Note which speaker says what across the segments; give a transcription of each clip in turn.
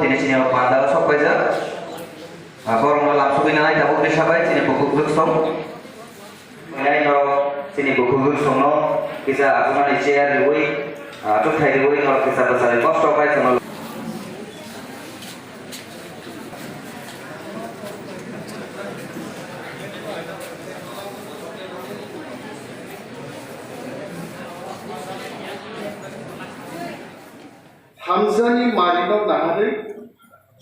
Speaker 1: তিনি sini panda sok baca korong langsung ini naik dapur desa baik sini buku som ini no sini buku som no bisa aku nanti share dulu tuh kayak dulu kalau bisa besar kos sok baik sama
Speaker 2: হামজানি Marino নাহারে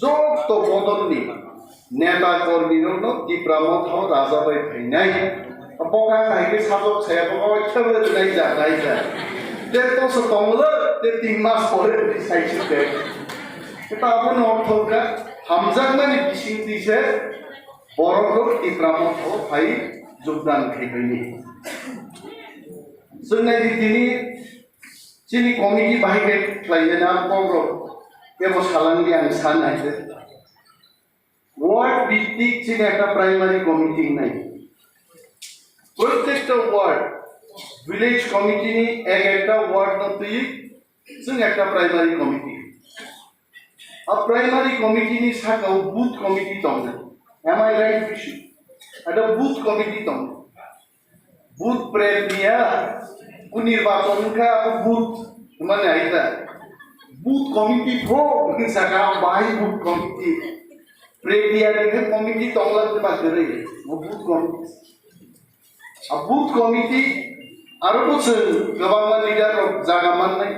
Speaker 2: যত বদলনি নেতা কর্মীরনো দিপ্রামত রাজাবাই ফাইনাই পকা নাইকে সাজক ছায়া পকা খেবে নাই যা তে তো সতংলে তে 3 মাস পরে সাইছিতে এটা আপন অর্থটা হামজানি বিশিং দিছে বড় দিপ্রামত ফাই যোগদান খাইনি जोंना दिनै जोंनि कमिटि बाहायबाय थायोना बर' बेबस्थालांनि आं साननायसो वार्ड ভিত্তিক जोंना একটা प्राइमारी कमिटि নাই প্রত্যেকটা ওয়ার্ড ভিলেজ কমিটিনি একটা ওয়ার্ড নতুই जों একটা प्राइमारी कमिटि आ प्राइमारी कमिटिनि साखाव बुथ कमिटि दं एम आई राइट बिशु ada बुथ कमिटि दं बुथ प्रेमिया निर्वाचन का बुथ माने आइता बुथ कमिटि हो सका बाई बुथ कमिटि प्रेमिया के कमिटि तंगला के बात करे वो बुथ कमिटि अब बुथ कमिटि आरो बोसोर गोबां लिडार जागा माननाय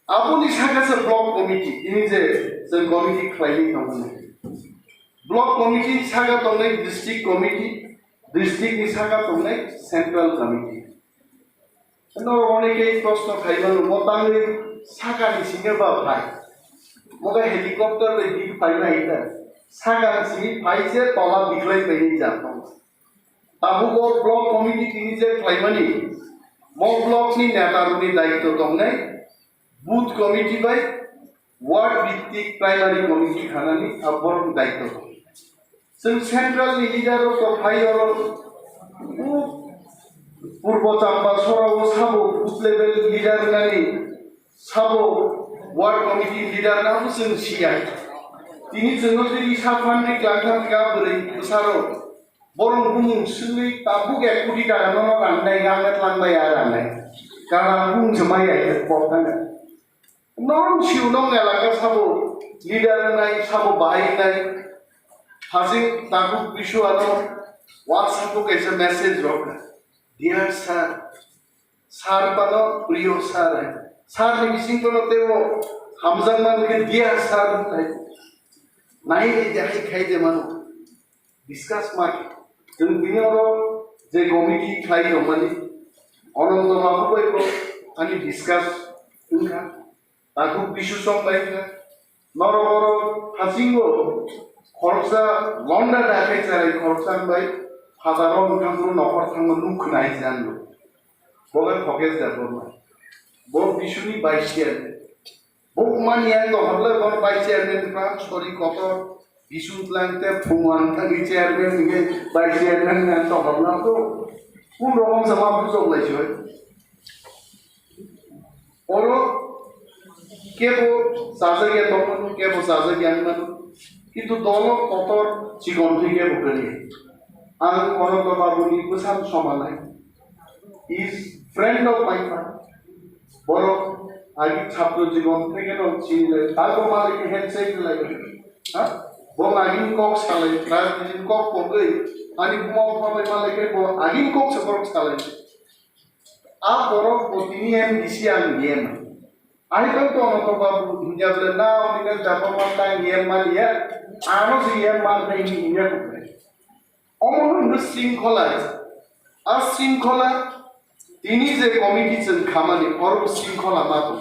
Speaker 2: आपुनि साखासे ब्लक कमिटि इनि जे जों कमिटि खालायनि दंमोन ब्लक कमिटि सागा दंनाय डिस्ट्रिक्ट कमिटि डिस्ट्रिक्ट नि सागा दंनाय सेंट्रल कमिटि नो अनेके प्रश्न खाइबानो मतांगै सागानि सिङे बा फाइ मगा हेलिकप्टर ले दिग फाइना आइता सागानि सिङे फाइसे तला बिख्लै बैनि जाथाव ताबुको ब्लक कमिटि तिनि जे खाइमानि म ब्लक नि नेतारुनि दायित्व दंनाय बुथ कमिटि बाय वार्ड भित्तिक प्राइमारी कमिटि खानानि आबर दायित्व दं जों सेंट्रल नि लिडार तो फाइरो पूर्व चांबा सराव साबो बुथ लेवल लिडार नानि साबो वार्ड कमिटि लिडार नाबो जों सिगाय तिनि जोङो दिनि साफाननि क्लांथां गाबरै सारो बरं बुमुं सुलै ताबु गे कुदि दानो लांनाय गांगत लांनाय आरानाय गाना बुं जमाय आइ पखाना नरम सिउ नंग एलाका साबो लिडार नाय साबो बाहायनाय हासिं ताबु बिशु आरो WhatsApp को कैसे मैसेज रोका Dear sir, sir bano priyo sir hai. Sir ne missing to note wo Hamzan man ke dear sir hai. Nahi le jahi khai de mano. Discuss mak. Jeng bini oro je committee khai omani. Onom to maku koi ko ani discuss unka. Aku bisu som baik ka. Noro noro hasingo. Khorsa londa dakai chare khorsan baik. हाजाराव नोंथांखौ न'खर थांनो लुखुनाय जानो बगे फकेस जाबोमा बो बिसुनि बाइसियार बो मानिया दहरले बन बाइसियारमेन फ्रा सरि कत बिसु प्लान्टे फुमान थांनि चेयारमेन निगे बाइसियारमेन ना दहरना तो कोन रकम जमा बुझलायसो ओरो केबो साजगिया दमन केबो साजगियान मान किन्तु दल कतर चिकन थिगे बकरि आं अनंत बाबुनि बोसान समालाय is friend of my friend बरो आगि छात्र जीवन থেকে ন চিলে তারপর মালিক হ্যান্ডশেক লাগে হ্যাঁ বং আগিন কক সালে রাজনীতি কক কই আনি বুমা পাবে মালিকের বো আগিন কক সকল সালে আ বড় তিনি এম দিছি আং নিয়ম আইকাল তো অনন্ত বাবু হিজাবলে না অনিকে জাপান তা নিয়ম মালিয়া আরো নিয়ম মানতে নিয়ম করে অমন শৃঙ্খলা আর শৃঙ্খলা তিনি যে কমিটি जों খামানি পর শৃঙ্খলা মাতো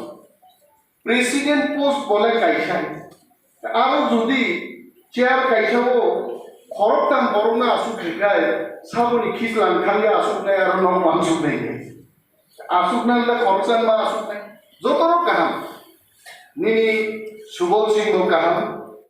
Speaker 2: প্রেসিডেন্ট পোস্ট বলে কাইসাই আর যদি চেয়ার কাইসাও খরকতাম বরনা আসুখায় সাবনি খিসলান খালি আসুকনাই আর নম আসুকনাই আসুকনাইলা খরচান মা আসুকনাই যতর কাহাম নিনি সুবল সিংহ কাহাম